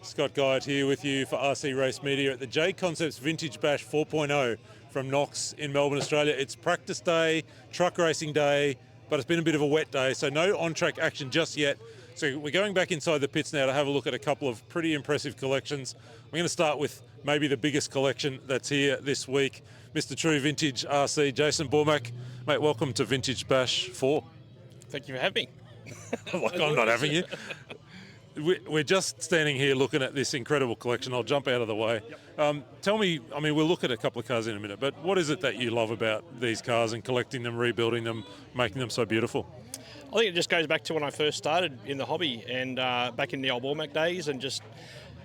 Scott Guyatt here with you for RC Race Media at the JConcepts Vintage Bash 4.0 from Knox in Melbourne, Australia. It's practice day, truck racing day, but it's been a bit of a wet day, so no on-track action just yet. So we're going back inside the pits now to have a look at a couple of pretty impressive collections. We're going to start with maybe the biggest collection that's here this week, Mr. True Vintage RC, Jason Bormack. Mate, welcome to Vintage Bash 4. Thank you for having me. Like I'm not having you. We're just standing here looking at this incredible collection. I'll jump out of the way. Yep. Tell me, I mean, we'll look at a couple of cars in a minute, but what is it that you love about these cars and collecting them, rebuilding them, making them so beautiful? I think it just goes back to when I first started in the hobby and back in the old Bormack days, and just,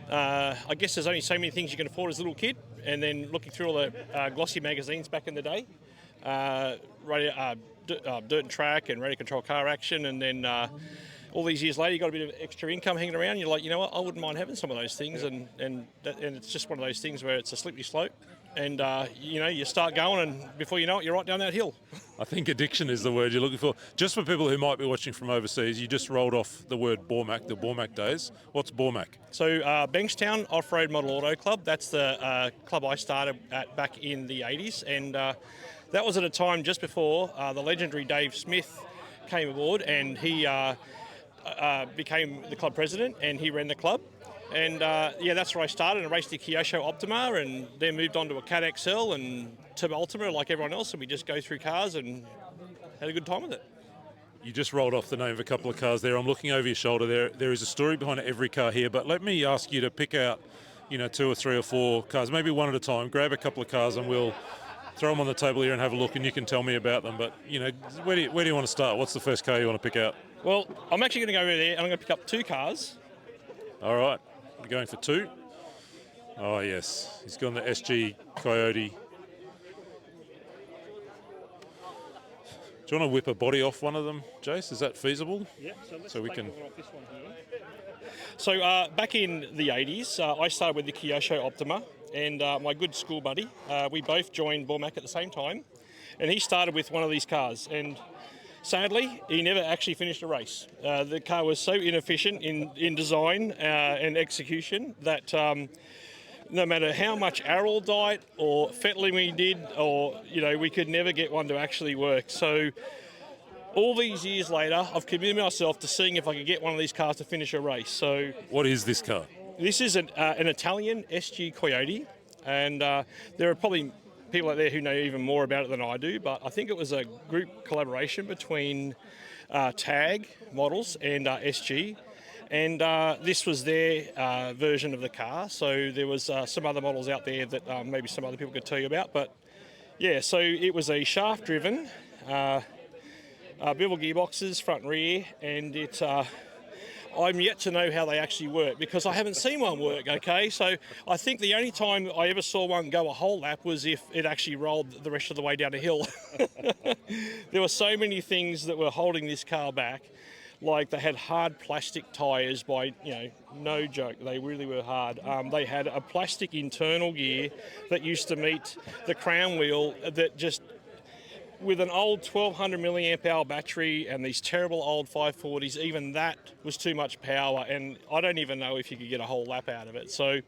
I guess there's only so many things you can afford as a little kid, and then looking through all the glossy magazines back in the day, Dirt and Track and Radio Control Car Action, and then all these years later, you got a bit of extra income hanging around. You're like, you know what, I wouldn't mind having some of those things, and it's just one of those things where it's a slippery slope, and you start going, and before you know it, you're right down that hill. I think addiction is the word you're looking for. Just for people who might be watching from overseas, you just rolled off the word Bormack, the Bormack days. What's Bormack? So Bankstown Off-Road Model Auto Club, that's the club I started at back in the 80s, and that was at a time just before the legendary Dave Smith came aboard, and he became the club president, and he ran the club. And that's where I started. I raced the Kyosho Optima, and then moved on to a Cat XL and Turbo Ultima like everyone else, and we just go through cars and had a good time with it. You just rolled off the name of a couple of cars there. I'm looking over your shoulder. There is a story behind every car here, but let me ask you to pick out, 2 or 3 or 4 cars, maybe one at a time. Grab a couple of cars and we'll throw them on the table here and have a look, and you can tell me about them. But, where do you want to start? What's the first car you want to pick out? Well, I'm actually going to go over there and I'm going to pick up 2 cars. All right. You're going for 2? Oh, yes. He's gone the SG Coyote. Do you want to whip a body off one of them, Jace? Is that feasible? Yeah, so we can off this one here. So back in the 80s, I started with the Kyosho Optima, and my good school buddy, we both joined Bormack at the same time, and he started with one of these cars, and sadly, he never actually finished a race. The car was so inefficient in design and execution that no matter how much Arrow diet or fettling we did, or we could never get one to actually work. So all these years later, I've committed myself to seeing if I could get one of these cars to finish a race. So what is this car? This is an Italian SG Coyote, and there are probably people out there who know even more about it than I do, but I think it was a group collaboration between TAG Models and SG, and this was their version of the car. So there was some other models out there that maybe some other people could tell you about, but yeah, so it was a shaft-driven, bevel gearboxes, front and rear, and it. I'm yet to know how they actually work because I haven't seen one work, okay? So I think the only time I ever saw one go a whole lap was if it actually rolled the rest of the way down a hill. There were so many things that were holding this car back. Like they had hard plastic tyres by, no joke, they really were hard. They had a plastic internal gear that used to meet the crown wheel that just, with an old 1200 milliamp hour battery and these terrible old 540s, even that was too much power, and I don't even know if you could get a whole lap out of it. So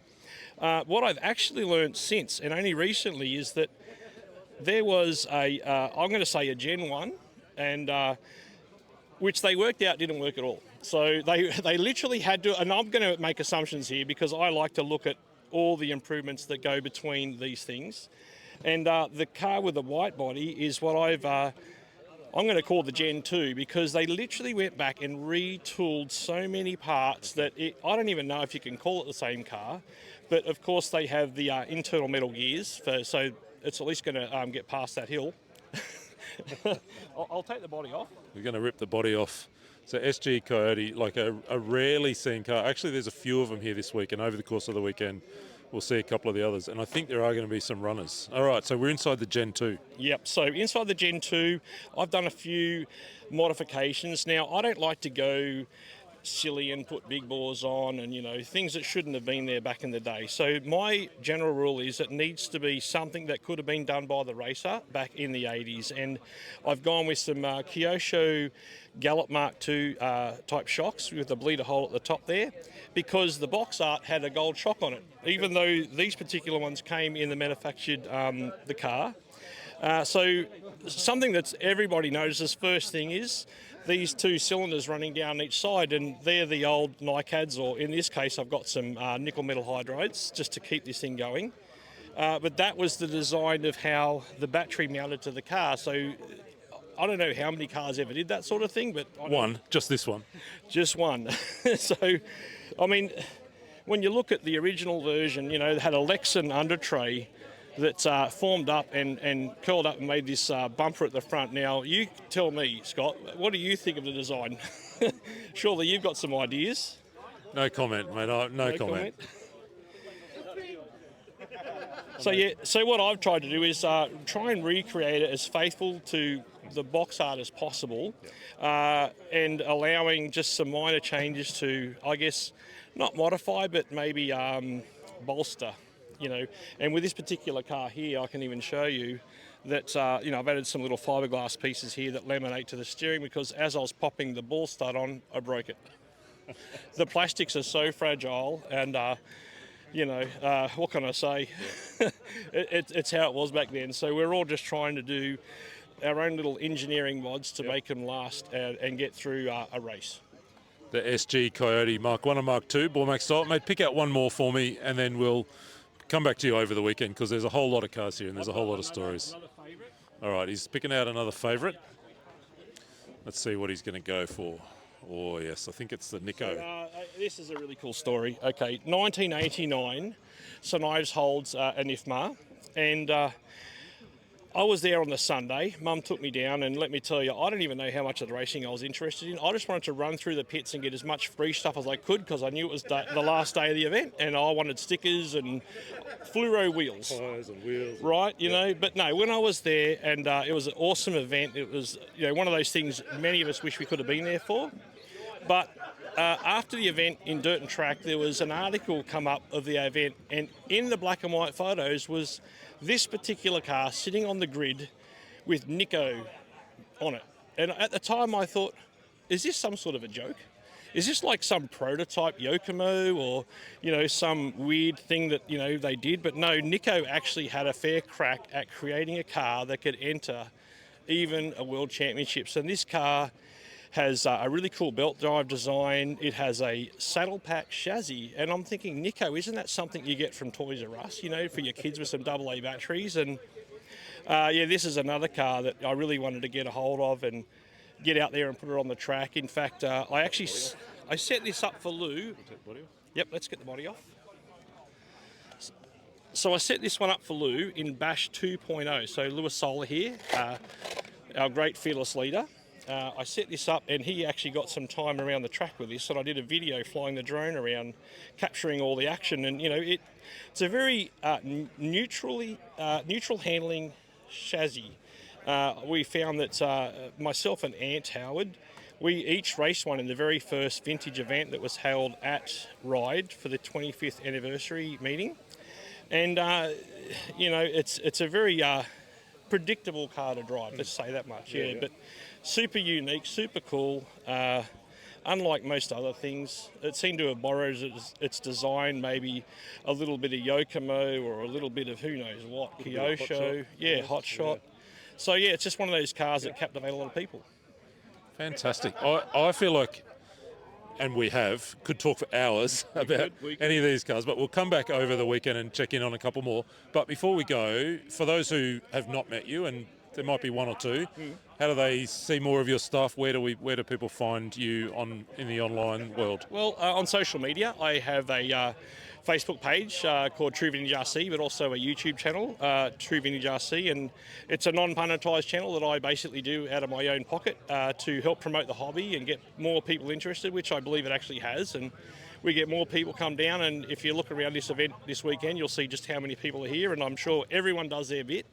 what I've actually learned since, and only recently, is that there was I'm going to say a Gen 1, and which they worked out didn't work at all. So they literally had to, and I'm going to make assumptions here because I like to look at all the improvements that go between these things. And the car with the white body is what I'm going to call the Gen 2, because they literally went back and retooled so many parts that I don't even know if you can call it the same car. But of course they have the internal metal gears, so it's at least going to get past that hill. I'll take the body off. We're going to rip the body off. So SG Coyote, like a rarely seen car. Actually, there's a few of them here this week, and over the course of the weekend, we'll see a couple of the others, and I think there are going to be some runners. All right, so we're inside the Gen 2. Yep, so inside the Gen 2, I've done a few modifications. Now, I don't like to go silly and put big bores on, and things that shouldn't have been there back in the day. So my general rule is it needs to be something that could have been done by the racer back in the 80s, and I've gone with some Kyosho Gallop Mark II type shocks with a bleeder hole at the top there, because the box art had a gold shock on it, even though these particular ones came in the manufactured the car. So something that everybody notices first thing is these two cylinders running down each side, and they're the old NiCads, or in this case I've got some nickel metal hydrides just to keep this thing going. But that was the design of how the battery mounted to the car. So I don't know how many cars ever did that sort of thing, but Just this one. Just one. So, I mean, when you look at the original version, it had a Lexan under tray that formed up and curled up and made this bumper at the front. Now, you tell me, Scott, what do you think of the design? Surely you've got some ideas. No comment, mate. No comment. So what I've tried to do is try and recreate it as faithful to the box art as possible, and allowing just some minor changes to, I guess, not modify, but maybe bolster. And with this particular car here, I can even show you that, I've added some little fiberglass pieces here that laminate to the steering, because as I was popping the ball stud on, I broke it. The plastics are so fragile, and, what can I say? It's how it was back then. So we're all just trying to do our own little engineering mods to make them last and get through a race. The SG Coyote Mark 1 and Mark 2, Bormax style. Mate, pick out one more for me, and then we'll come back to you over the weekend, because there's a whole lot of cars here and there's a whole lot of stories. All right, he's picking out another favourite. Let's see what he's going to go for. Oh, yes, I think it's the Nico. This is a really cool story. Okay, 1989, St Ives holds an IFMAR, and I was there on the Sunday. Mum took me down, and let me tell you, I don't even know how much of the racing I was interested in. I just wanted to run through the pits and get as much free stuff as I could, because I knew it was the last day of the event, and I wanted stickers and fluoro wheels. Tires and wheels. Right, but no, when I was there, and it was an awesome event. It was, one of those things many of us wish we could have been there for. But after the event in Dirt and Track, there was an article come up of the event, and in the black and white photos was this particular car sitting on the grid with Nico on it. And at the time I thought, is this some sort of a joke? Is this like some prototype Yokomo, or, some weird thing that, they did? But no, Nico actually had a fair crack at creating a car that could enter even a World Championships. And this car has a really cool belt drive design. It has a saddle pack chassis, and I'm thinking, Nico, isn't that something you get from Toys R Us, for your kids with some AA batteries? And this is another car that I really wanted to get a hold of and get out there and put it on the track. In fact, I set this up for Lou. Yep, let's get the body off. So I set this one up for Lou in Bash 2.0. So Lewis Solar here, our great fearless leader. I set this up, and he actually got some time around the track with this, and I did a video flying the drone around, capturing all the action. And it's a very neutral handling chassis. We found that myself and Ant Howard, we each raced one in the very first vintage event that was held at Ride for the 25th anniversary meeting, and it's a very predictable car to drive. Let's say that much. Yeah. But super unique, super cool. Unlike most other things, it seemed to have borrowed its design, maybe a little bit of Yokomo or a little bit of who knows what, Kyosho, Hot Shot. So it's just one of those cars that captivate a lot of people. Fantastic. I feel like, and we could talk for hours about any of these cars, but we'll come back over the weekend and check in on a couple more. But before we go, for those who have not met you, and there might be one or two, how do they see more of your stuff? Where do people find you in the online world? Well, on social media, I have a Facebook page called True Vintage RC, but also a YouTube channel, True Vintage RC, and it's a non-monetized channel that I basically do out of my own pocket to help promote the hobby and get more people interested, which I believe it actually has. And we get more people come down, and if you look around this event this weekend, you'll see just how many people are here, and I'm sure everyone does their bit.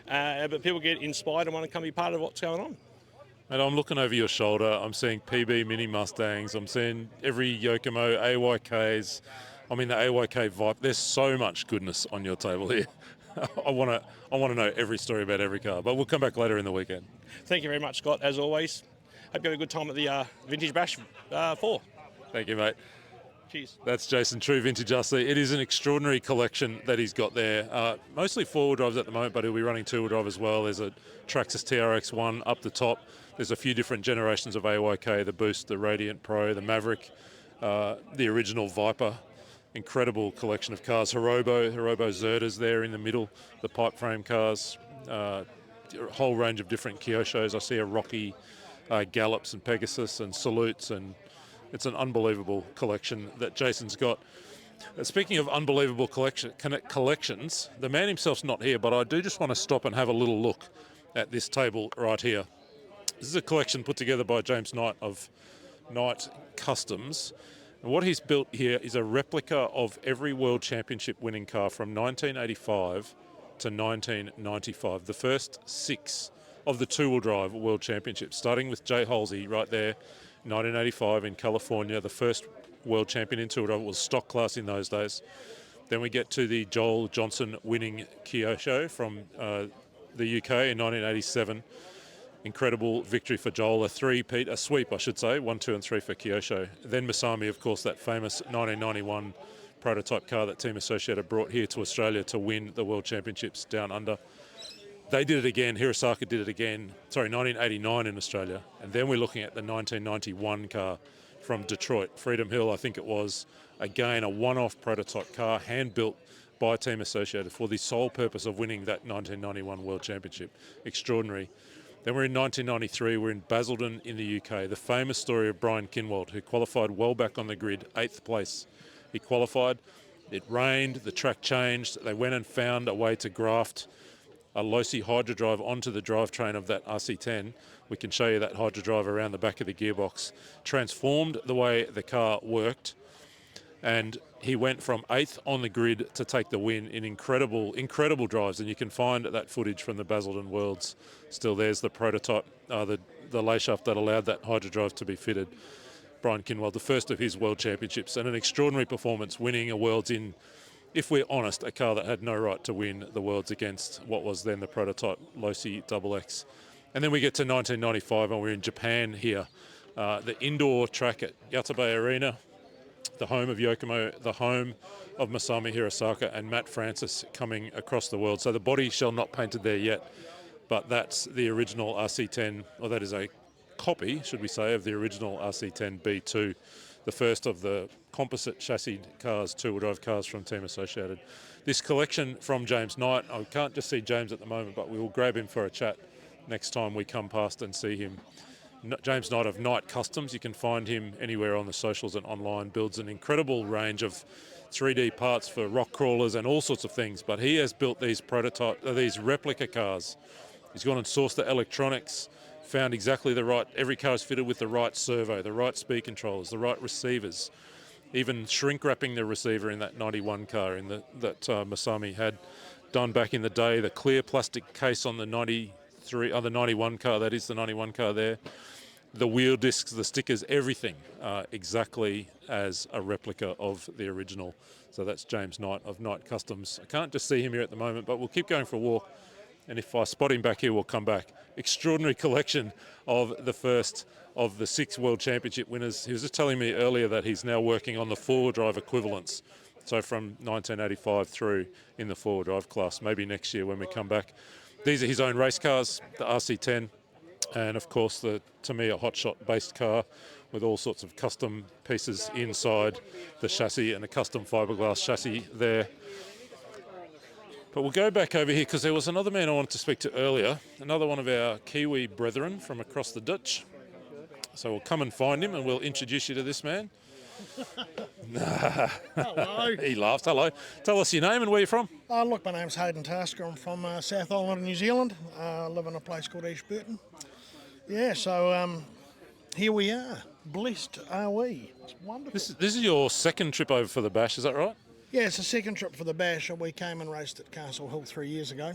But people get inspired and want to come be part of what's going on. And I'm looking over your shoulder. I'm seeing PB Mini Mustangs. I'm seeing every Yokomo, AYKs. I'm in the AYK Vibe. There's so much goodness on your table here. I want to know every story about every car. But we'll come back later in the weekend. Thank you very much, Scott, as always. Hope you have a good time at the Vintage Bash 4. Thank you, mate. Cheers. That's Jason, True Vintage RC. It is an extraordinary collection that he's got there. Mostly four-wheel drives at the moment, but he'll be running two-wheel drive as well. There's a Traxxas TRX1 up the top. There's a few different generations of AYK, the Boost, the Radiant Pro, the Maverick, the original Viper. Incredible collection of cars. Hirobo Zerdas there in the middle, the pipe frame cars. A whole range of different Kyoshos. I see a Rocky, Gallops and Pegasus and Salutes, and it's an unbelievable collection that Jason's got. Speaking of unbelievable collections, the man himself's not here, but I do just want to stop and have a little look at this table right here. This is a collection put together by James Knight of Knight Customs. And what he's built here is a replica of every World Championship winning car from 1985 to 1995. The first 6 of the two-wheel drive World Championships, starting with Jay Halsey right there, 1985 in California. The first world champion in two-wheel drive was stock class in those days. Then we get to the Joel Johnson winning Kyosho from the UK in 1987. Incredible victory for Joel, a sweep, I should say, 1, 2 and 3 for Kyosho. Then Masami, of course, that famous 1991 prototype car that Team Associated brought here to Australia to win the World Championships down under. They did it again, Hirosaka did it again, 1989 in Australia. And then we're looking at the 1991 car from Detroit, Freedom Hill, I think it was. Again, a one-off prototype car, hand-built by Team Associated for the sole purpose of winning that 1991 World Championship. Extraordinary. Then we're in 1993, we're in Basildon in the UK. The famous story of Brian Kinwald, who qualified well back on the grid, 8th place. He qualified, it rained, the track changed, they went and found a way to graft a Losi hydrodrive onto the drivetrain of that RC10. We can show you that hydrodrive around the back of the gearbox. Transformed the way the car worked, and he went from 8th on the grid to take the win in incredible drives. And you can find that footage from the Basildon Worlds. Still, there's the prototype, the lay shaft that allowed that hydrodrive to be fitted. Brian Kinwald, the first of his World Championships, and an extraordinary performance, winning a Worlds in, if we're honest, a car that had no right to win the Worlds against what was then the prototype Losi XX. And then we get to 1995 and we're in Japan here. The indoor track at Yatabei Arena, the home of Yokomo, the home of Masami Hirosaka and Matt Francis coming across the world. So the body shell not painted there yet, but that's the original RC10, or that is a copy, should we say, of the original RC10 B2, the first of the composite chassis cars, two-wheel drive cars from Team Associated. This collection from James Knight, I can't just see James at the moment, but we will grab him for a chat next time we come past and see him. James Knight of Knight Customs, you can find him anywhere on the socials and online, builds an incredible range of 3D parts for rock crawlers and all sorts of things, but he has built these these replica cars. He's gone and sourced the electronics, found exactly the right, every car is fitted with the right servo, the right speed controllers, the right receivers, even shrink wrapping the receiver in that 91 car that Masami had done back in the day, the clear plastic case on the 91 car, that is the 91 car there, the wheel discs, the stickers, everything exactly as a replica of the original. So that's James Knight of Knight Customs. I can't just see him here at the moment, but we'll keep going for a walk. And if I spot him back here, we'll come back. Extraordinary collection of the first of the 6 World Championship winners. He was just telling me earlier that he's now working on the four-wheel drive equivalents. So from 1985 through in the four-wheel drive class, maybe next year when we come back. These are his own race cars, the RC10, and of course, to me, a hotshot-based car with all sorts of custom pieces inside the chassis and a custom fiberglass chassis there. But we'll go back over here because there was another man I wanted to speak to earlier, another one of our Kiwi brethren from across the ditch. So we'll come and find him and we'll introduce you to this man. Hello. He laughs. Hello. Tell us your name and where you're from. Look, my name's Hayden. I'm from South Island of New Zealand. I live in a place called East Burton. Yeah, so here we are. Blessed are we. It's wonderful. This is your second trip over for the Bash, is that right? Yeah, it's the second trip for the Bash. We came and raced at Castle Hill 3 years ago.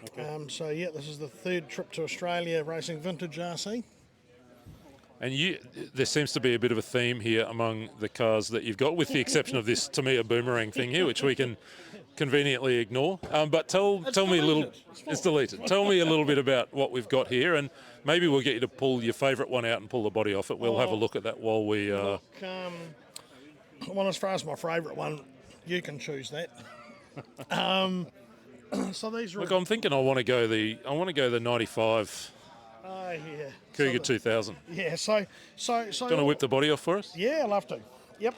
Okay. So, yeah, this is the third trip to Australia racing vintage RC. And there seems to be a bit of a theme here among the cars that you've got, with the exception of this Tamiya boomerang thing here, which we can conveniently ignore. But tell me a little. It's deleted. Tell me a little bit about what we've got here, and maybe we'll get you to pull your favourite one out and pull the body off it. We'll have a look at that while we. Well, as far as my favourite one, you can choose that. So these are. Look, I'm thinking I want to go the 95. Oh, yeah. Cougar 2000. Yeah, so... Do you want to whip the body off for us? Yeah, I'd love to. Yep.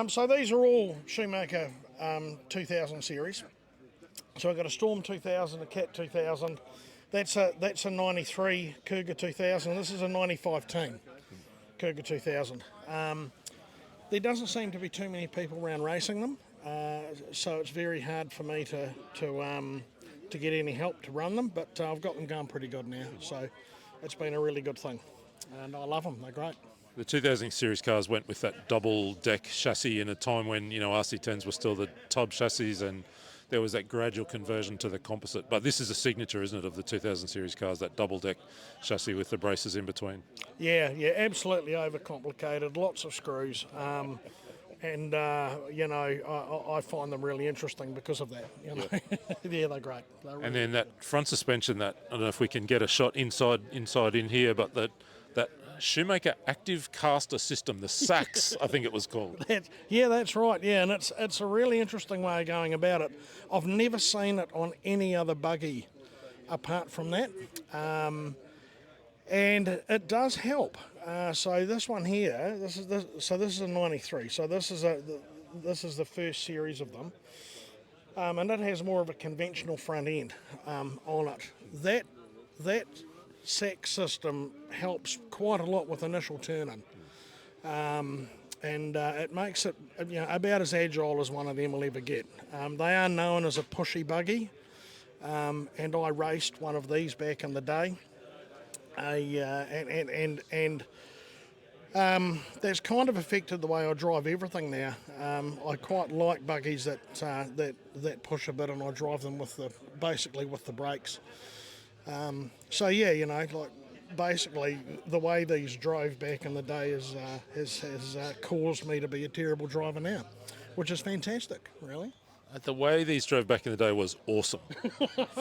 So these are all Shoemaker 2000 series. So I've got a Storm 2000, a Cat 2000. That's a 93 Cougar 2000. This is a 95 team Cougar 2000. There doesn't seem to be too many people around racing them, so it's very hard for me to get any help to run them, but I've got them going pretty good now, so it's been a really good thing, and I love them. They're great. The 2000 series cars went with that double deck chassis in a time when RC10s were still the tub chassis, and there was that gradual conversion to the composite. But this is a signature, isn't it, of the 2000 series cars, that double deck chassis with the braces in between? Yeah, absolutely overcomplicated, lots of screws. And I find them really interesting because of that. Yeah, they're great. And then that front suspension, that I don't know if we can get a shot inside in here, but that Shoemaker active caster system, the SAX, I think it was called. That's right. Yeah, and it's a really interesting way of going about it. I've never seen it on any other buggy apart from that, and it does help. So this one here, this is a 93. So this is the first series of them, and it has more of a conventional front end on it. That SAC system helps quite a lot with initial turning, and it makes it about as agile as one of them will ever get. They are known as a pushy buggy, and I raced one of these back in the day. That's kind of affected the way I drive everything now. I quite like buggies that push a bit, and I drive them basically with the brakes. Basically the way these drove back in the day has caused me to be a terrible driver now, which is fantastic, really. The way these drove back in the day was awesome.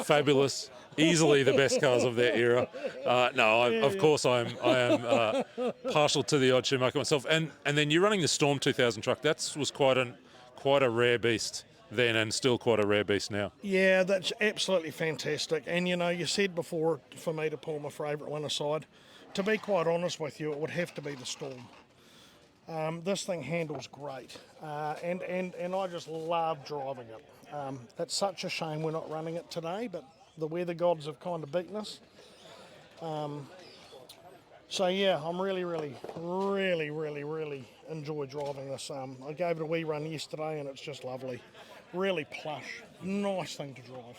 Fabulous. Easily the best cars of their era. Of course I am partial to the odd Shoemaker myself. And then you're running the Storm 2000 truck. That was quite a rare beast then, and still quite a rare beast now. Yeah, that's absolutely fantastic. And you said before for me to pull my favourite one aside. To be quite honest with you, it would have to be the Storm. This thing handles great, and I just love driving it. It's such a shame we're not running it today, but the weather gods have kind of beaten us. I'm really enjoy driving this. I gave it a wee run yesterday, and it's just lovely, really plush, nice thing to drive.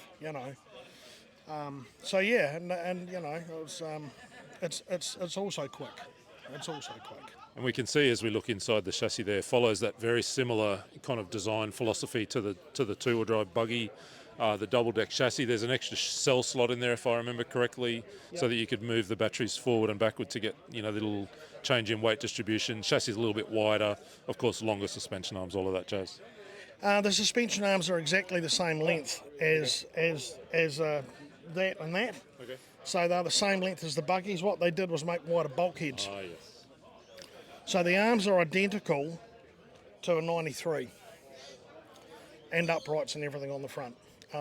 It's also quick. And we can see as we look inside the chassis there, follows that very similar kind of design philosophy to the two-wheel drive buggy, the double deck chassis. There's an extra cell slot in there, if I remember correctly, so that you could move the batteries forward and backward to get the little change in weight distribution. Chassis is a little bit wider, of course, longer suspension arms, all of that jazz. The suspension arms are exactly the same length as that and that. Okay. So they're the same length as the buggies. What they did was make wider bulkheads. Ah, yes. So the arms are identical to a 93, and uprights and everything on the front.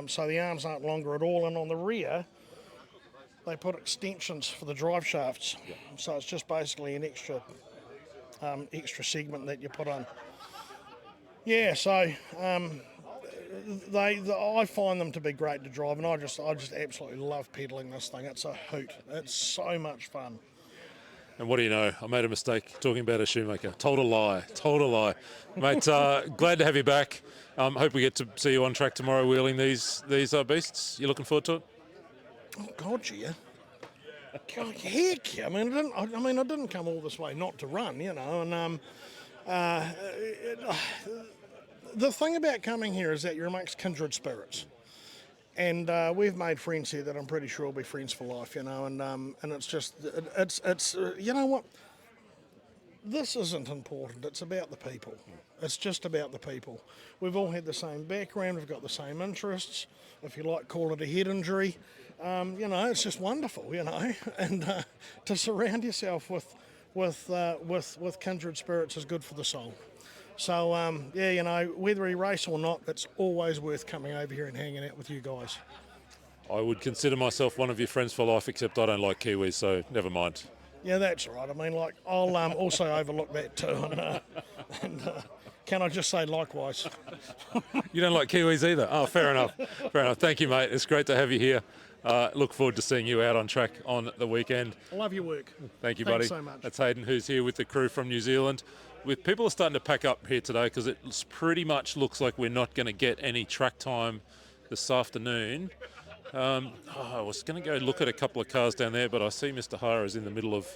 So the arms aren't longer at all, and on the rear they put extensions for the drive shafts. Yeah. So it's just basically an extra segment that you put on. Yeah, so I find them to be great to drive, and I just absolutely love pedaling this thing. It's a hoot. It's so much fun. And what do you know? I made a mistake talking about a Shoemaker. Told a lie. Mate, glad to have you back. Hope we get to see you on track tomorrow wheeling these beasts. You looking forward to it? Oh, God, yeah. Heck, I didn't come all this way not to run, and the thing about coming here is that you're amongst kindred spirits. And we've made friends here that I'm pretty sure will be friends for life, you know. And it's just, it's you know what? This isn't important. It's about the people. It's just about the people. We've all had the same background. We've got the same interests. If you like, call it a head injury. You know, it's just wonderful, you know. And to surround yourself with kindred spirits is good for the soul. So, yeah, you know, whether we race or not, it's always worth coming over here and hanging out with you guys. I would consider myself one of your friends for life, except I don't like Kiwis, so never mind. Yeah, that's right. I mean, like, I'll also overlook that too. And can I just say likewise? You don't like Kiwis either? Oh, fair enough. Fair enough. Thank you, mate. It's great to have you here. Look forward to seeing you out on track on the weekend. I love your work. Thank you, Thanks buddy. so much. That's Hayden, who's here with the crew from New Zealand. People are starting to pack up here today because it pretty much looks like we're not going to get any track time this afternoon. I was going to go look at a couple of cars down there, but I see Mr. Hara is in the middle of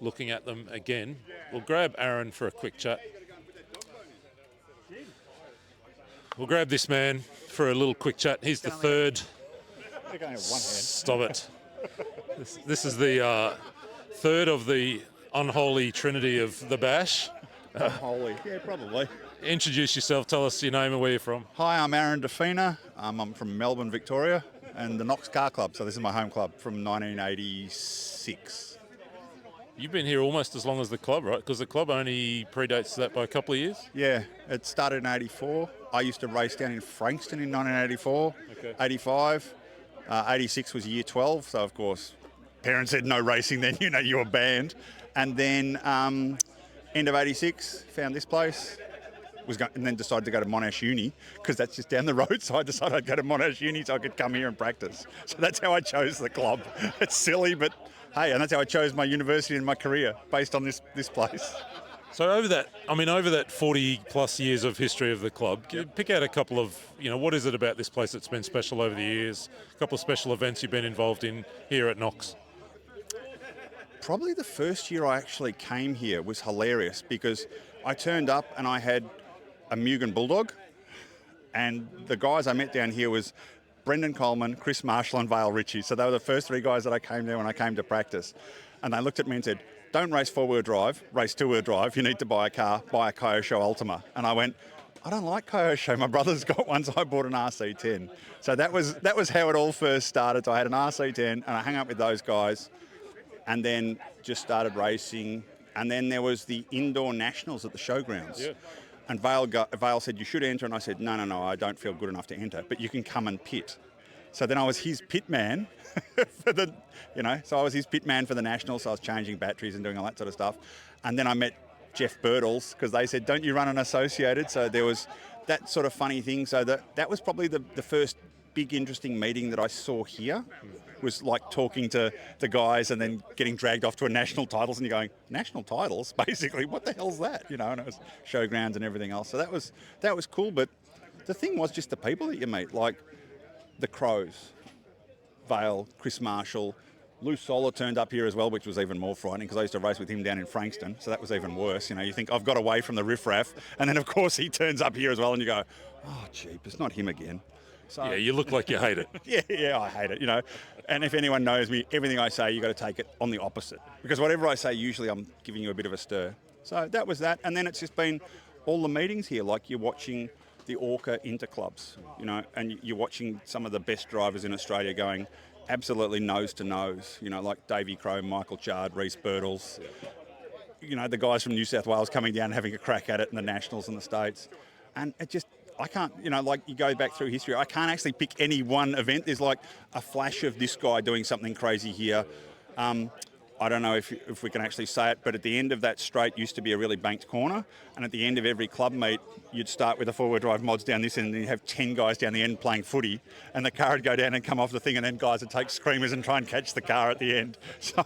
looking at them again. We'll grab Aaron for a quick chat. We'll grab this man for a little quick chat. He's the third. They're going to have one hand. Stop it. This is the third of the unholy trinity of the bash. Holy. Yeah, probably. Introduce yourself. Tell us your name and where you're from. Hi, I'm Aaron De Fina. I'm from Melbourne, Victoria, and the Knox Car Club. So this is my home club from 1986. You've been here almost as long as the club, right? Because the club only predates that by a couple of years. Yeah, it started in 84. I used to race down in Frankston in 1984, Okay. 85. 86 was year 12, so of course, parents said no racing then, you know, you were banned. And then end of 86, found this place, and then decided to go to Monash Uni, because that's just down the road, so I decided I'd go to Monash Uni so I could come here and practice. So that's how I chose the club. It's silly, but hey, and that's how I chose my university and my career, based on this place. So over that 40 plus years of history of the club, can you pick out a couple of, what is it about this place that's been special over the years? A couple of special events you've been involved in here at Knox. Probably the first year I actually came here was hilarious, because I turned up and I had a Mugen Bulldog, and the guys I met down here was Brendan Coleman, Chris Marshall and Vale Ritchie. So they were the first three guys that I came there when I came to practice. And they looked at me and said, don't race four-wheel drive, race two-wheel drive. You need to buy a car, buy a Kyosho Ultima. And I went, I don't like Kyosho. My brother's got one, so I bought an RC10. So that was how it all first started. So I had an RC10 and I hung up with those guys, and then just started racing. And then there was the indoor nationals at the showgrounds. Yeah. And Vale said, you should enter. And I said, no, I don't feel good enough to enter, but you can come and pit. So then I was his pit man for so I was his pit man for the nationals. So I was changing batteries and doing all that sort of stuff. And then I met Jeff Birtles, because they said, don't you run an associated? So there was that sort of funny thing. So that was probably the first big interesting meeting that I saw here, was like talking to the guys and then getting dragged off to a national titles, and you're going, national titles? Basically, what the hell's that? And it was showgrounds and everything else. So that was cool. But the thing was just the people that you meet, like the Crows, Vale, Chris Marshall. Lou Solar turned up here as well, which was even more frightening, because I used to race with him down in Frankston, so that was even worse. You think, I've got away from the riffraff, and then of course he turns up here as well, and you go, oh, jeep, it's not him again. So, yeah, you look like you hate it. yeah, I hate it, And if anyone knows me, everything I say, you got to take it on the opposite, because whatever I say, usually I'm giving you a bit of a stir. So that was that, and then it's just been all the meetings here, like you're watching the Orca interclubs, and you're watching some of the best drivers in Australia going absolutely nose to nose, like Davey Crowe, Michael Chard, Reece Birtles, the guys from New South Wales coming down and having a crack at it in the Nationals in the States. And it just, I can't, like you go back through history, I can't actually pick any one event. There's like a flash of this guy doing something crazy here. I don't know if we can actually say it, but at the end of that straight used to be a really banked corner, and at the end of every club meet, you'd start with a four-wheel drive mods down this end, and you'd have 10 guys down the end playing footy, and the car would go down and come off the thing, and then guys would take screamers and try and catch the car at the end. So,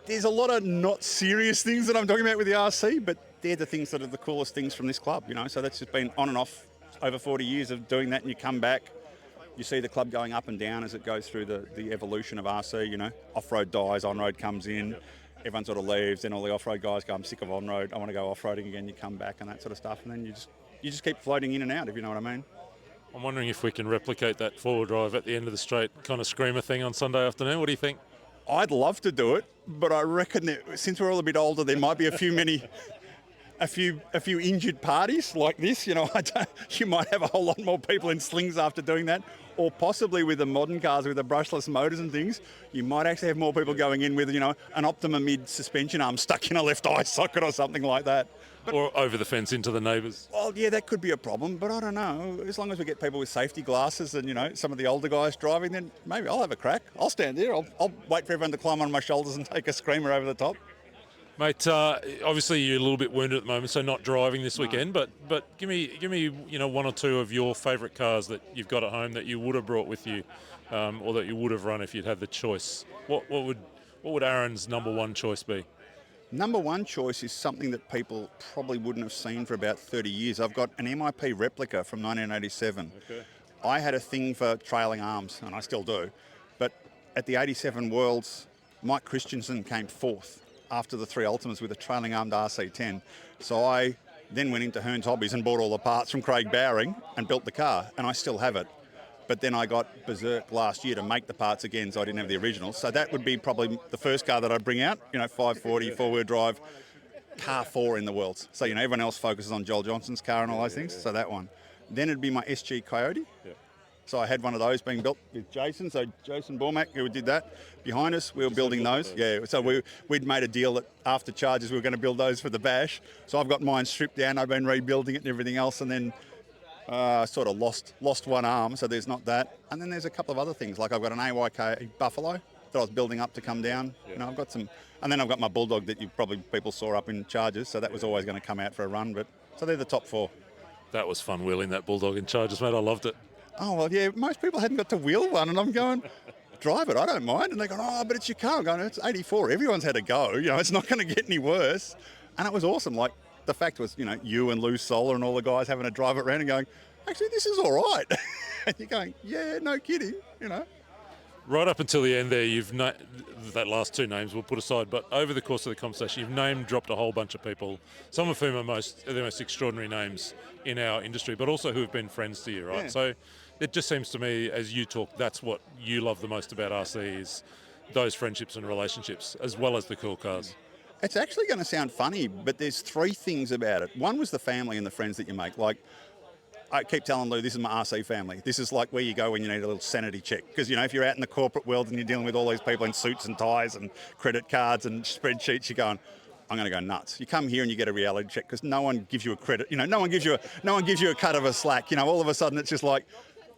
there's a lot of not serious things that I'm talking about with the RC, but they're the things that are the coolest things from this club, So that's just been on and off over 40 years of doing that, and you come back, you see the club going up and down as it goes through the evolution of RC, Off-road dies, on-road comes in, everyone sort of leaves, then all the off-road guys go, I'm sick of on-road, I want to go off-roading again, you come back and that sort of stuff, and then you just keep floating in and out, if you know what I mean. I'm wondering if we can replicate that four-wheel drive at the end of the straight kind of screamer thing on Sunday afternoon. What do you think? I'd love to do it, but I reckon that since we're all a bit older, there might be a few injured parties like this. You know, you might have a whole lot more people in slings after doing that, or possibly with the modern cars with the brushless motors and things, you might actually have more people going in with, you know, an Optima mid suspension arm stuck in a left eye socket or something like that. Or over the fence into the neighbours. Well, yeah, that could be a problem, but I don't know. As long as we get people with safety glasses and, you know, some of the older guys driving, then maybe I'll have a crack. I'll stand there. I'll wait for everyone to climb on my shoulders and take a screamer over the top. Mate, obviously you're a little bit wounded at the moment, so not driving this weekend. But give me, you know, one or two of your favourite cars that you've got at home that you would have brought with you, or that you would have run if you'd had the choice. What would Aaron's number one choice be? Number one choice is something that people probably wouldn't have seen for about 30 years. I've got an MIP replica from 1987. Okay. I had a thing for trailing arms, and I still do. But at the 87 Worlds, Mike Christensen came fourth after the three Ultimas with a trailing armed RC10. So I then went into Hearn's Hobbies and bought all the parts from Craig Bowring and built the car, and I still have it. But then I got berserk last year to make the parts again, so I didn't have the original. So that would be probably the first car that I'd bring out, you know, 540, four-wheel drive, car 4 in the Worlds. So, you know, everyone else focuses on Joel Johnson's car and all those things, so that one. Then it'd be my SG Coyote. Yeah. So I had one of those being built with Jason, so Jason Bormack, who did that. Behind us, we were building those. Yeah, so we'd made a deal that after charges we were going to build those for the bash. So I've got mine stripped down, I've been rebuilding it and everything else, and then sort of lost one arm, so there's not that. And then there's a couple of other things, like I've got an AYK Buffalo that I was building up to come down. Yeah. You know, I've got some, and then I've got my Bulldog that people saw up in charges, so that was always going to come out for a run. But so they're the top four. That was fun wheeling that Bulldog in charges, mate. I loved it. Oh, well, yeah, most people hadn't got to wheel one, and I'm going, drive it, I don't mind. And they're going, oh, but it's your car. I'm going, it's 84. Everyone's had a go. You know, it's not going to get any worse. And it was awesome. Like, the fact was, you know, you and Lou Solar and all the guys having to drive it around and going, actually, this is all right. And you're going, yeah, no kidding, you know. Right up until the end there, that last two names we'll put aside, but over the course of the conversation, you've name-dropped a whole bunch of people, some of whom are the most extraordinary names in our industry, but also who have been friends to you, right? Yeah. So it just seems to me, as you talk, that's what you love the most about RC is those friendships and relationships, as well as the cool cars. It's actually going to sound funny, but there's three things about it. One was the family and the friends that you make. Like, I keep telling Lou, this is my RC family. This is like where you go when you need a little sanity check. Because, you know, if you're out in the corporate world and you're dealing with all these people in suits and ties and credit cards and spreadsheets, you're going, I'm going to go nuts. You come here and you get a reality check because no one gives you a credit. You know, no one gives you a cut of a slack. You know, all of a sudden it's just like,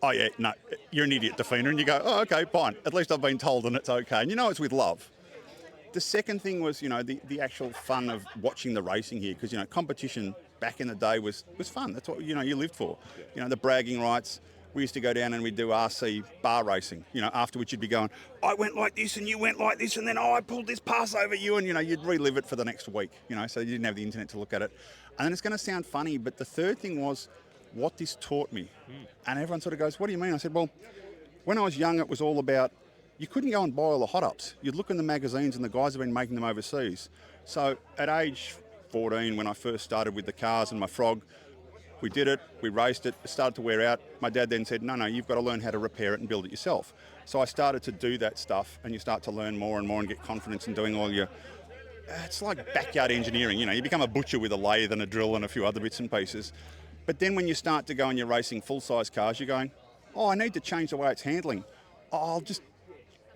oh yeah, no, you're an idiot, De Fina. And you go, oh, okay, fine. At least I've been told and it's okay. And you know it's with love. The second thing was, you know, the actual fun of watching the racing here because, you know, competition back in the day was fun. That's what, you know, you lived for. Yeah. You know, the bragging rights. We used to go down and we'd do RC bar racing, you know, after which you'd be going, I went like this and you went like this and then I pulled this pass over you and, you know, you'd relive it for the next week, you know, so you didn't have the internet to look at it. And then it's going to sound funny, but the third thing was what this taught me. And everyone sort of goes, what do you mean? I said, well, when I was young, it was all about, you couldn't go and buy all the hot ups. You'd look in the magazines and the guys have been making them overseas. So at age 14, when I first started with the cars and my Frog, we did it, we raced it, it started to wear out. My dad then said, no, you've got to learn how to repair it and build it yourself. So I started to do that stuff and you start to learn more and more and get confidence in doing all your, it's like backyard engineering, you know, you become a butcher with a lathe and a drill and a few other bits and pieces. But then when you start to go and you're racing full-size cars, you're going, oh, I need to change the way it's handling. Oh, I'll just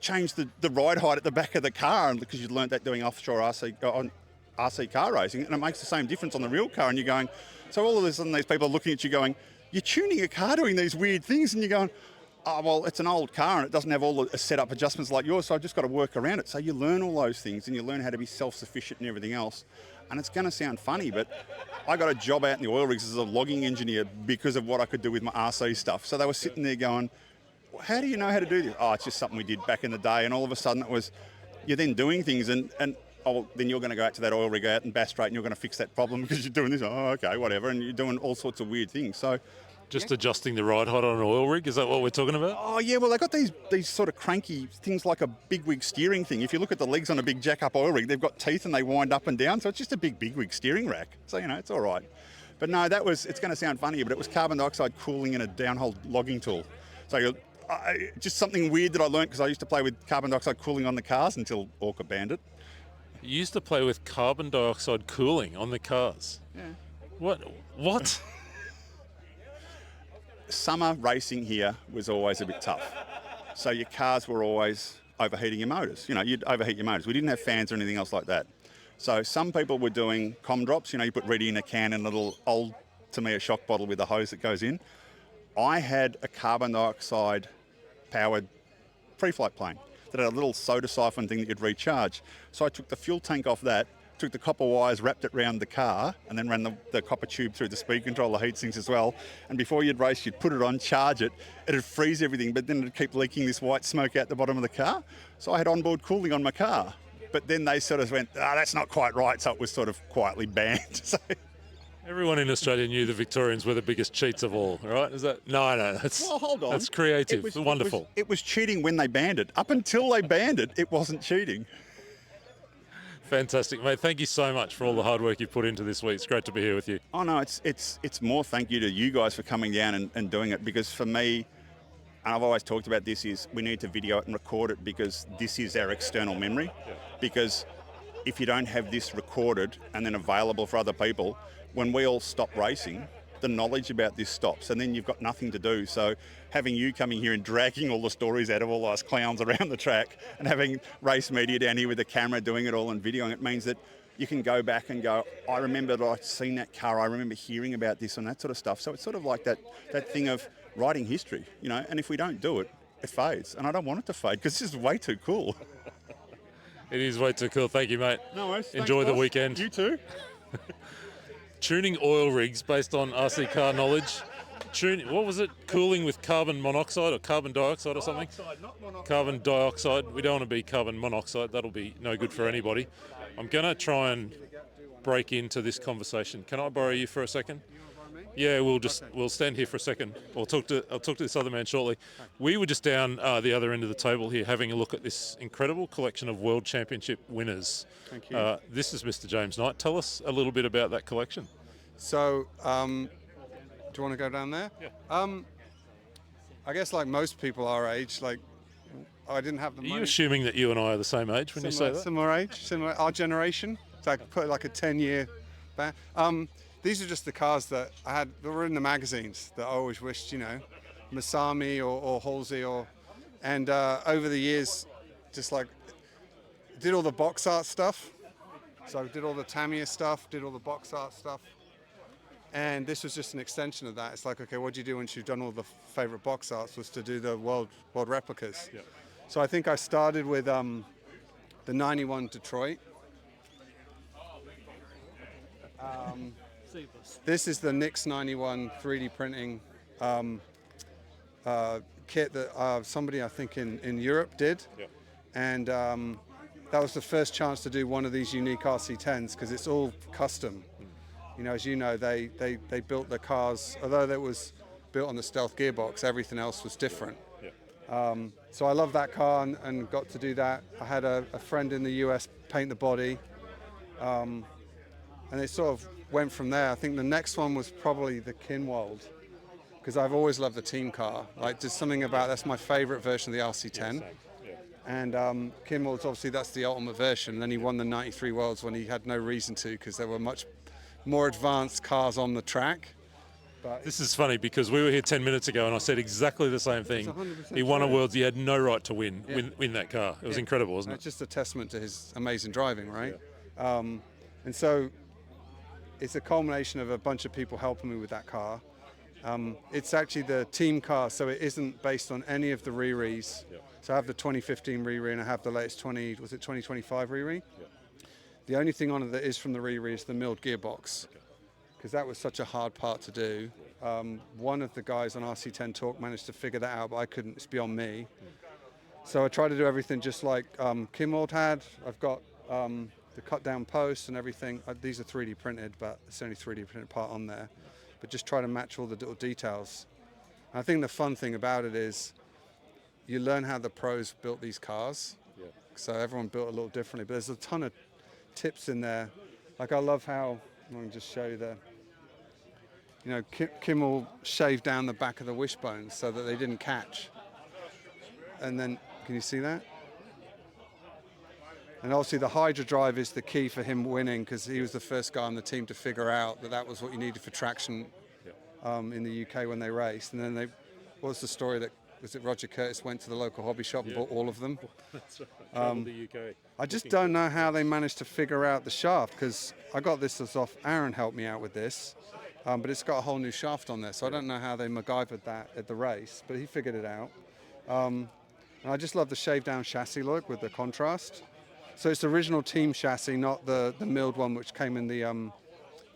change the ride height at the back of the car because you've learnt that doing offshore RC car racing, and it makes the same difference on the real car. And you're going, so all of a sudden these people are looking at you going, you're tuning a car doing these weird things, and you're going, oh, well, it's an old car and it doesn't have all the set-up adjustments like yours, so I've just got to work around it. So you learn all those things and you learn how to be self-sufficient and everything else. And it's going to sound funny, but I got a job out in the oil rigs as a logging engineer because of what I could do with my RC stuff. So they were sitting there going, how do you know how to do this? Oh, it's just something we did back in the day. And all of a sudden it was, you're then doing things and oh, then you're going to go out to that oil rig out in Bass Strait and you're going to fix that problem because you're doing this. Oh, okay, whatever. And you're doing all sorts of weird things. So just adjusting the ride height on an oil rig, is that what we're talking about? Oh, yeah, well, they've got these sort of cranky things like a big wig steering thing. If you look at the legs on a big jack-up oil rig, they've got teeth and they wind up and down. So it's just a big wig steering rack. So, you know, it's all right. But no, it's going to sound funny, but it was carbon dioxide cooling in a downhole logging tool. So just something weird that I learned because I used to play with carbon dioxide cooling on the cars until Orca banned it. You used to play with carbon dioxide cooling on the cars. Yeah. What? Summer racing here was always a bit tough. So your cars were always overheating your motors. You'd overheat your motors. We didn't have fans or anything else like that. So some people were doing com drops. You put ready in a can and a little old Tamiya shock bottle with a hose that goes in. I had a carbon dioxide powered pre-flight plane that had a little soda siphon thing that you'd recharge. So I took the fuel tank off that, took the copper wires, wrapped it around the car, and then ran the copper tube through the speed controller heat sinks as well. And before you'd race, you'd put it on, charge it, it'd freeze everything, but then it'd keep leaking this white smoke out the bottom of the car. So I had onboard cooling on my car. But then they sort of went, that's not quite right, so it was sort of quietly banned. So Everyone in Australia knew the Victorians were the biggest cheats of all, right? Is that no? That's well, hold on. That's creative, wonderful. It was cheating when they banned it. Up until they banned it, it wasn't cheating. Fantastic, mate. Thank you so much for all the hard work you've put into this week. It's great to be here with you. Oh no, it's more thank you to you guys for coming down and doing it, because for me, and I've always talked about this, is we need to video it and record it because this is our external memory. Yeah. Because if you don't have this recorded and then available for other people, when we all stop racing, the knowledge about this stops, and then you've got nothing to do. So having you coming here and dragging all the stories out of all us clowns around the track, and having race media down here with the camera doing it all and videoing it, means that you can go back and go, I remember that I'd seen that car, I remember hearing about this and that sort of stuff. So it's sort of like that thing of writing history, and if we don't do it, it fades. And I don't want it to fade because this is way too cool. It is way too cool. Thank you, mate. No worries. Enjoy the boss. weekend. You too. Tuning oil rigs based on RC car knowledge. What was it? Cooling with carbon monoxide or carbon dioxide or something? Not monoxide. Carbon dioxide. We don't want to be carbon monoxide. That'll be no good for anybody. I'm going to try and break into this conversation. Can I borrow you for a second? Yeah, we'll stand here for a second. I'll talk to this other man shortly. We were just down the other end of the table here having a look at this incredible collection of World Championship winners. Thank you. This is Mr. James Knight. Tell us a little bit about that collection. So, do you want to go down there? Yeah. I guess like most people our age, like I didn't have the Are money. you assuming that you and I are the same age when you say that? Similar age, similar our generation. So I could put like a 10-year back. These are just the cars that I had that were in the magazines that I always wished, Masami or Halsey and over the years, just like did all the box art stuff. So I did all the Tamiya stuff, did all the box art stuff. And this was just an extension of that. It's like, okay, what do you do once you've done all the favorite box arts? Was to do the world replicas. Yeah. So I think I started with the 91 Detroit. This is the Knox 91 3D printing kit that somebody I think in Europe did. Yeah. And that was the first chance to do one of these unique RC10s because it's all custom. As you know, they built the cars, although it was built on the Stealth gearbox, everything else was different. Yeah. So I love that car and got to do that. I had a friend in the US paint the body. And it sort of went from there. I think the next one was probably the Kinwald, because I've always loved the team car. Like, there's something about, that's my favorite version of the RC10. Yeah. And Kinwald's obviously, that's the ultimate version. And then he won the 93 Worlds when he had no reason to, because there were much more advanced cars on the track. But This is funny because we were here 10 minutes ago and I said exactly the same thing. 100% He won a true. Worlds. He had no right to win that car. It was incredible, wasn't it's it? just a testament to his amazing driving, right? And so it's a culmination of a bunch of people helping me with that car. It's actually the team car, so it isn't based on any of the re-res. Yeah. So I have the 2015 re-re and I have the latest 2025 re-re? Yeah. The only thing on it that is from the re-re is the milled gearbox, because that was such a hard part to do. One of the guys on RC10 Talk managed to figure that out, but I couldn't. It's beyond me. So I try to do everything just like Kinwald had. I've got the cut down posts and everything. These are 3D printed, but it's only 3D printed part on there. But just try to match all the little details. And I think the fun thing about it is you learn how the pros built these cars. Yeah. So everyone built a little differently, but there's a ton of tips in there. Like I love how, let me just show you you know, Kimmel shaved down the back of the wishbones so that they didn't catch. And then, can you see that? And obviously the Hydra drive is the key for him winning, because he was the first guy on the team to figure out that that was what you needed for traction in the UK when they raced. And then what was the story that, was it Roger Curtis went to the local hobby shop and bought all of them? That's right. Traveled the UK. I just don't know how they managed to figure out the shaft, because I got this as off, Aaron helped me out with this, but it's got a whole new shaft on there, so I don't know how they MacGyvered that at the race, but he figured it out. And I just love the shaved down chassis look with the contrast. So it's the original team chassis, not the milled one which came in the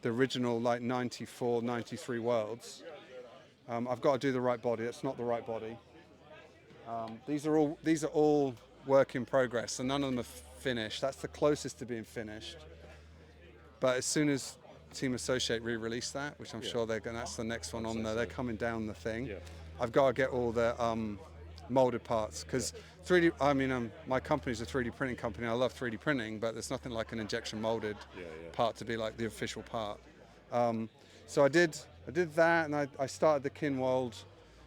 original like 94, 93 Worlds. I've got to do the right body. That's not the right body. These are all work in progress, so none of them are finished. That's the closest to being finished. But as soon as Team Associate re-release that, which I'm sure they're going, that's the next one on there. They're coming down the thing. I've got to get all the molded parts, because 3D. I mean, my company's a 3D printing company. I love 3D printing, but there's nothing like an injection molded part to be like the official part. So I did that, and I started the Kinwold,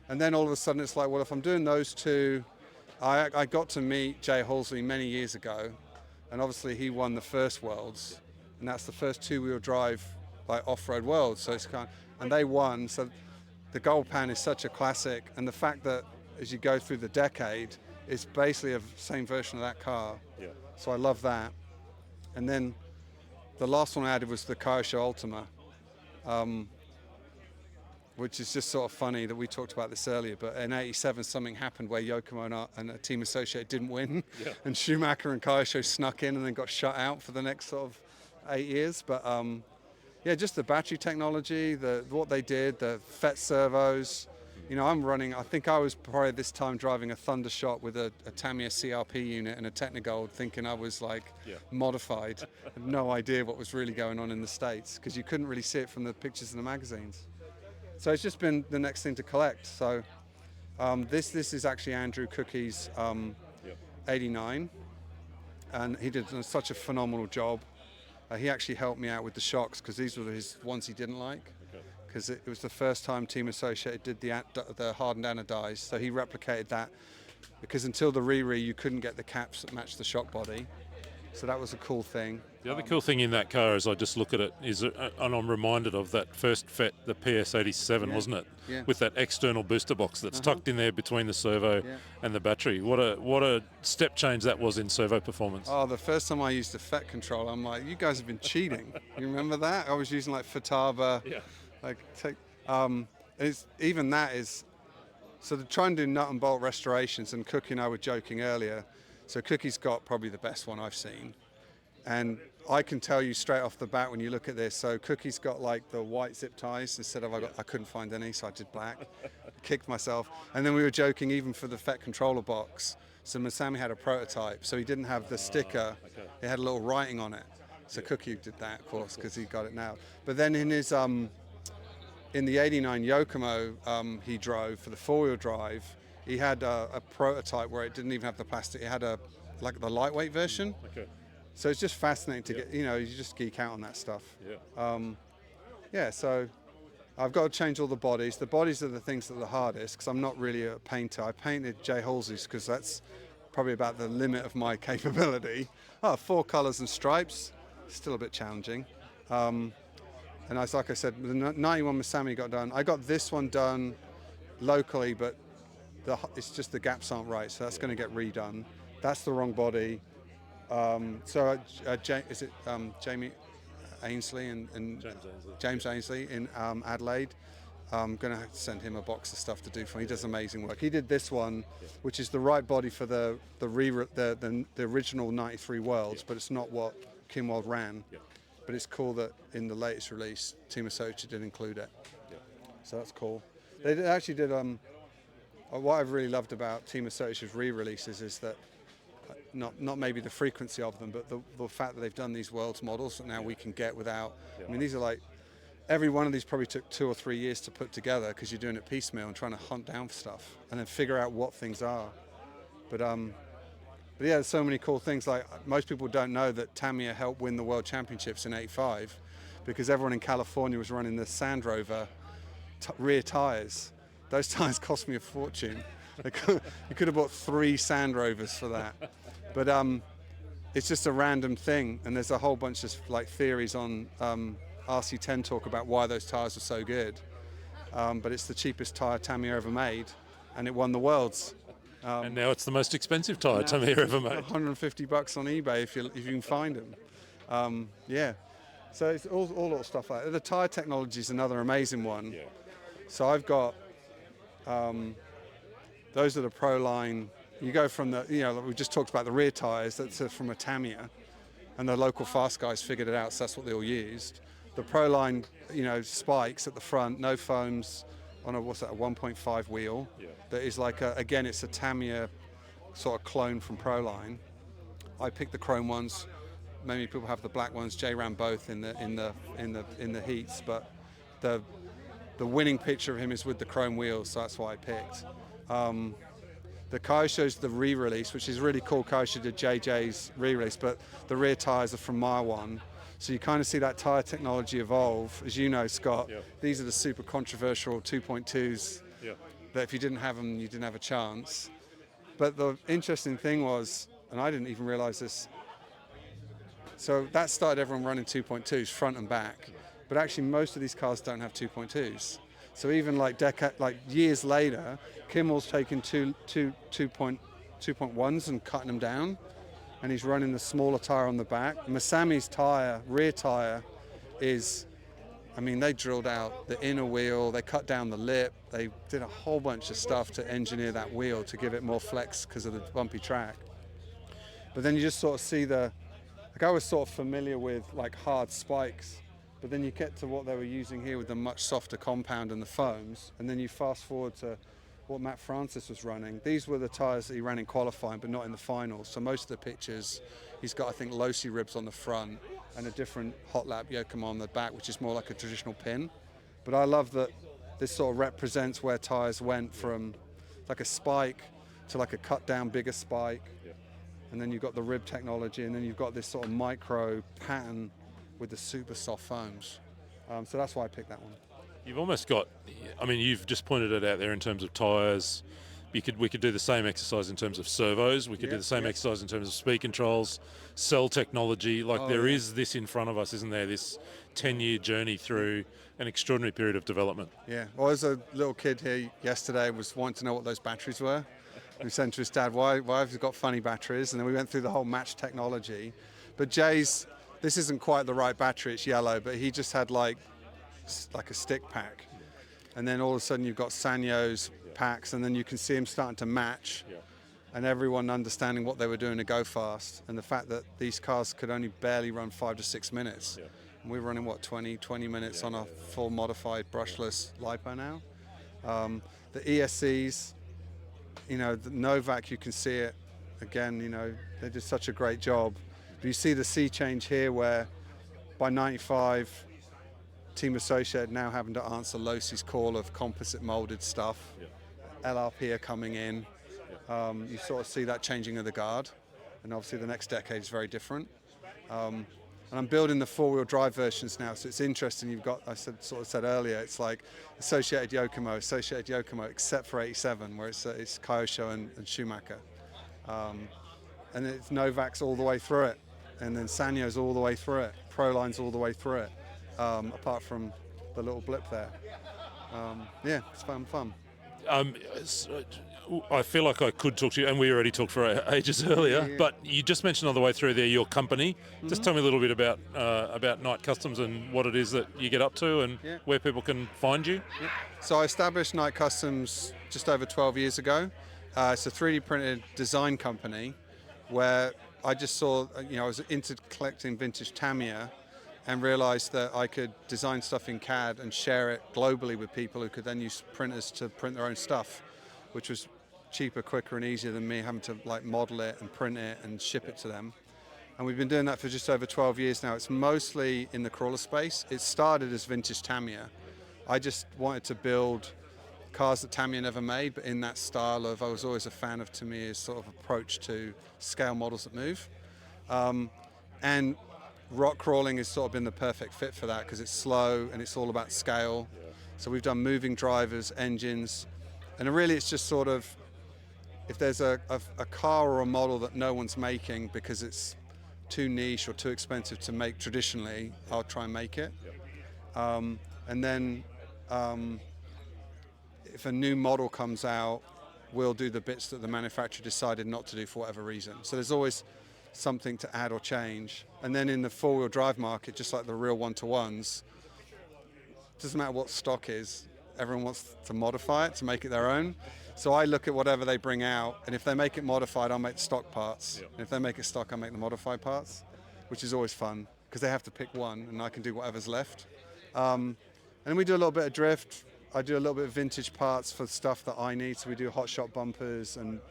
and then all of a sudden it's like, well, if I'm doing those two, I got to meet Jay Halsey many years ago, and obviously he won the first Worlds, and that's the first two-wheel drive like off-road Worlds. So it's and they won. So the Gold Pan is such a classic, and the fact that as you go through the decade, it's basically a same version of that car. So I love that. And then the last one I added was the Kyosho Ultima, which is just sort of funny that we talked about this earlier, but in '87 something happened where Yokomo and a Team Associate didn't win, and Shoemaker and Kyosho snuck in and then got shut out for the next sort of 8 years. But yeah, just the battery technology, what they did, the FET servos. You know, I think I was probably this time driving a Thundershot with a Tamiya CRP unit and a Technigold, thinking I was like modified. I had no idea what was really going on in the States, because you couldn't really see it from the pictures in the magazines. So it's just been the next thing to collect. So this is actually Andrew Cookie's 89, and he did such a phenomenal job. He actually helped me out with the shocks, because these were his ones he didn't like. Because it was the first time Team Associated did the hardened anodized, so he replicated that, because until the re you couldn't get the caps that matched the shock body, so that was a cool thing. The other cool thing in that car, as I just look at it, is, and I'm reminded of that first FET, the PS87, wasn't it? Yeah. With that external booster box that's tucked in there between the servo and the battery. What a step change that was in servo performance. Oh, the first time I used the FET control, I'm like, you guys have been cheating. You remember that? I was using like Futaba. Even that is, so to try and do nut and bolt restorations, and Cookie and I were joking earlier, so Cookie's got probably the best one I've seen, and I can tell you straight off the bat when you look at this, so Cookie's got like the white zip ties instead of I couldn't find any, so I did black, kicked myself. And then we were joking even for the FET controller box, so Masami had a prototype, so he didn't have the sticker, it had a little writing on it, so Cookie did that, of course, because he got it now. But then in his in the '89 Yokomo he drove for the four-wheel drive, he had a prototype where it didn't even have the plastic. It had like the lightweight version. So it's just fascinating to get, you know, you just geek out on that stuff. So I've got to change all the bodies. The bodies are the things that are the hardest, because I'm not really a painter. I painted Jay Halsey's because that's probably about the limit of my capability. 4 colors and stripes, still a bit challenging. And like I said, the 91 Masami got done. I got this one done locally, but it's just the gaps aren't right, so that's going to get redone. That's the wrong body. Is it Jamie Ainsley and James Ainsley in Adelaide? I'm going to send him a box of stuff to do for me. He does amazing work. He did this one, which is the right body for the original 93 Worlds, but it's not what Kinwold ran. But it's cool that in the latest release, Team Associated did include it. So that's cool. They actually did, what I've really loved about Team Associated's re-releases is that, not maybe the frequency of them, but the fact that they've done these Worlds models that now we can get without, I mean, these are like, every one of these probably took 2 or 3 years to put together, because you're doing it piecemeal and trying to hunt down for stuff and then figure out what things are. But yeah, there's so many cool things. Like, most people don't know that Tamiya helped win the World Championships in '85, because everyone in California was running the Sand Rover rear tyres. Those tyres cost me a fortune. You could have bought 3 Sand Rovers for that. But it's just a random thing, and there's a whole bunch of like theories on RC10 Talk about why those tyres are so good. But it's the cheapest tyre Tamiya ever made, and it won the Worlds. And now it's the most expensive tyre Tamiya ever made. $150 on eBay if you can find them. Yeah. So it's all little stuff like that. The tyre technology is another amazing one. Yeah. So I've got, those are the Pro line. You go from the, like we just talked about the rear tyres, that's from a Tamiya, and the local fast guys figured it out, so that's what they all used. The Pro line, spikes at the front, no foams, on a 1.5 wheel. Yeah. That is like again, it's a Tamiya sort of clone from Pro line. I picked the chrome ones. Many people have the black ones. Jay ran both in the heats, but the winning picture of him is with the chrome wheels, so that's why I picked. The Kyosho's the re-release, which is really cool. Kyosho did JJ's re-release, but the rear tyres are from my one. So you kind of see that tyre technology evolve. As you know, Scott, these are the super controversial 2.2s that if you didn't have them, you didn't have a chance. But the interesting thing was, and I didn't even realise this, so that started everyone running 2.2s front and back. But actually most of these cars don't have 2.2s. So even like years later, Kimmel's taken 2.1s and cutting them down, and he's running the smaller tyre on the back. Masami's tyre, rear tyre, is, they drilled out the inner wheel, they cut down the lip, they did a whole bunch of stuff to engineer that wheel to give it more flex because of the bumpy track. But then you just sort of see I was sort of familiar with like hard spikes, but then you get to what they were using here with the much softer compound and the foams, and then you fast forward to what Matt Francis was running. These were the tyres that he ran in qualifying, but not in the finals. So most of the pictures, he's got, I think, Losi ribs on the front and a different hot lap Yokomo on the back, which is more like a traditional pin. But I love that this sort of represents where tyres went from like a spike to like a cut down bigger spike. Yeah. And then you've got the rib technology, and then you've got this sort of micro pattern with the super soft foams. So that's why I picked that one. You've almost got, you've just pointed it out there in terms of tyres. We could do the same exercise in terms of servos. We could do the same exercise in terms of speed controls, cell technology. There is this in front of us, isn't there? This 10-year journey through an extraordinary period of development. Yeah. Well, as a little kid here yesterday was wanting to know what those batteries were. We said to his dad, why have you got funny batteries? And then we went through the whole match technology. But Jay's, this isn't quite the right battery, it's yellow, but he just had like a stick pack. And then all of a sudden you've got Sanyo's packs, and then you can see them starting to match, and everyone understanding what they were doing to go fast, and the fact that these cars could only barely run 5 to 6 minutes. And we're running, 20 minutes on a full modified brushless LiPo now. The ESCs, the Novak, you can see it. Again, they did such a great job. But you see the sea change here where by 95, Team Associated now having to answer Losi's call of composite molded stuff. LRP are coming in. You sort of see that changing of the guard, and obviously the next decade is very different. And I'm building the 4-wheel drive versions now, so it's interesting. You've got, I said earlier, it's like Associated Yokomo, except for 87, where it's Kyosho and Shoemaker. And it's Novak's all the way through it, and then Sanyo's all the way through it, Proline's all the way through it. Apart from the little blip there. It's fun. I feel like I could talk to you, and we already talked for ages earlier, but you just mentioned on the way through there your company. Just tell me a little bit about Knight Customs and what it is that you get up to and where people can find you. So I established Knight Customs just over 12 years ago. It's a 3D printed design company where I just saw, I was into collecting vintage Tamiya, and realized that I could design stuff in CAD and share it globally with people who could then use printers to print their own stuff, which was cheaper, quicker, and easier than me having to model it and print it and ship it to them. And we've been doing that for just over 12 years now. It's mostly in the crawler space. It started as vintage Tamiya. I just wanted to build cars that Tamiya never made, but in that style of, I was always a fan of Tamiya's sort of approach to scale models that move. And rock crawling has sort of been the perfect fit for that because it's slow and it's all about scale. So we've done moving drivers, engines, and really it's just sort of, if there's a car or a model that no one's making because it's too niche or too expensive to make traditionally, I'll try and make it. And then if a new model comes out, we'll do the bits that the manufacturer decided not to do for whatever reason. So there's always something to add or change. And then in the four-wheel drive market, just like the real one-to-ones, doesn't matter what stock is, everyone wants to modify it to make it their own. So I look at whatever they bring out, and if they make it modified, I'll make the stock parts. And if they make it stock, I'll make the modified parts, which is always fun because they have to pick one, and I can do whatever's left. And we do a little bit of drift. I do a little bit of vintage parts for stuff that I need. So we do hot shot bumpers and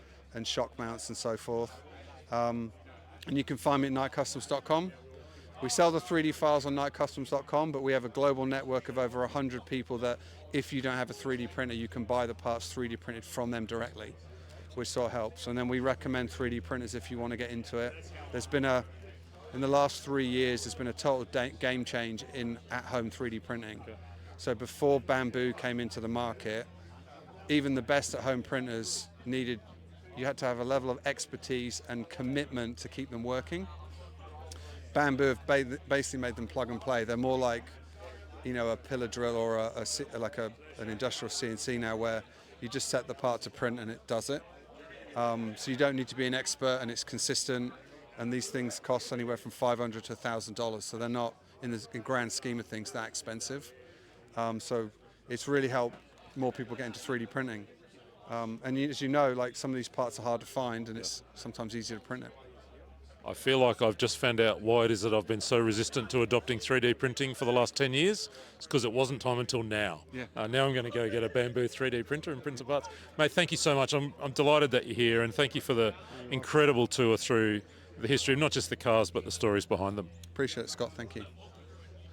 shock mounts and so forth. And you can find me at nightcustoms.com. We sell the 3D files on nightcustoms.com, but we have a global network of over 100 people that if you don't have a 3D printer, you can buy the parts 3D printed from them directly, which sort of helps. And then we recommend 3D printers if you want to get into it. There's been in the last 3 years, there's been a total game change in at-home 3D printing. Okay. So before bamboo came into the market, even the best at-home printers you had to have a level of expertise and commitment to keep them working. Bamboo have basically made them plug and play. They're more like, a pillar drill or an industrial CNC now, where you just set the part to print and it does it. So you don't need to be an expert, and it's consistent. And these things cost anywhere from $500 to $1,000, so they're not, in the grand scheme of things, that expensive. So it's really helped more people get into 3D printing. And as you know, like some of these parts are hard to find, and it's sometimes easier to print it. I feel like I've just found out why it is that I've been so resistant to adopting 3D printing for the last 10 years. It's because it wasn't time until now. Yeah. Now I'm going to go get a bamboo 3D printer and print some parts. Mate, thank you so much. I'm delighted that you're here, and thank you for the incredible tour through the history of not just the cars, but the stories behind them. Appreciate it, Scott. Thank you.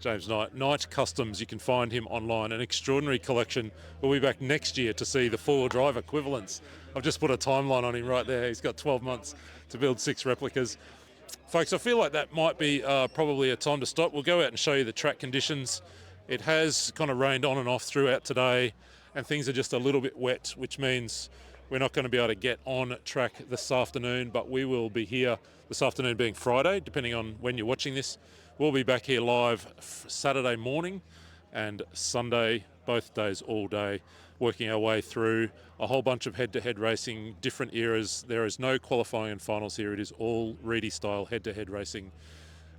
James Knight, Knight Customs, you can find him online. An extraordinary collection. We'll be back next year to see the four-wheel drive equivalents. I've just put a timeline on him right there. He's got 12 months to build 6 replicas. Folks, I feel like that might be probably a time to stop. We'll go out and show you the track conditions. It has kind of rained on and off throughout today, and things are just a little bit wet, which means we're not going to be able to get on track this afternoon, but we will be here this afternoon, being Friday, depending on when you're watching this. We'll be back here live Saturday morning and Sunday, both days, all day, working our way through a whole bunch of head-to-head racing, different eras. There is no qualifying and finals here. It is all Reedy-style head-to-head racing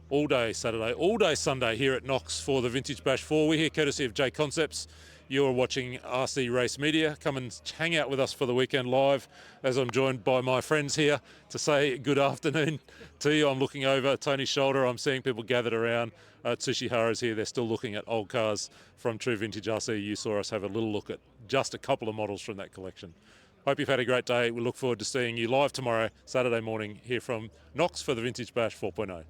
all day Saturday, all day Sunday here at Knox for the Vintage Bash 4. We're here courtesy of JConcepts. You're watching RC Race Media. Come and hang out with us for the weekend live, as I'm joined by my friends here to say good afternoon to you. I'm looking over Tony's shoulder. I'm seeing people gathered around. Tsushihara's here. They're still looking at old cars from True Vintage RC. You saw us have a little look at just a couple of models from that collection. Hope you've had a great day. We look forward to seeing you live tomorrow, Saturday morning, here from Knox for the Vintage Bash 4.0.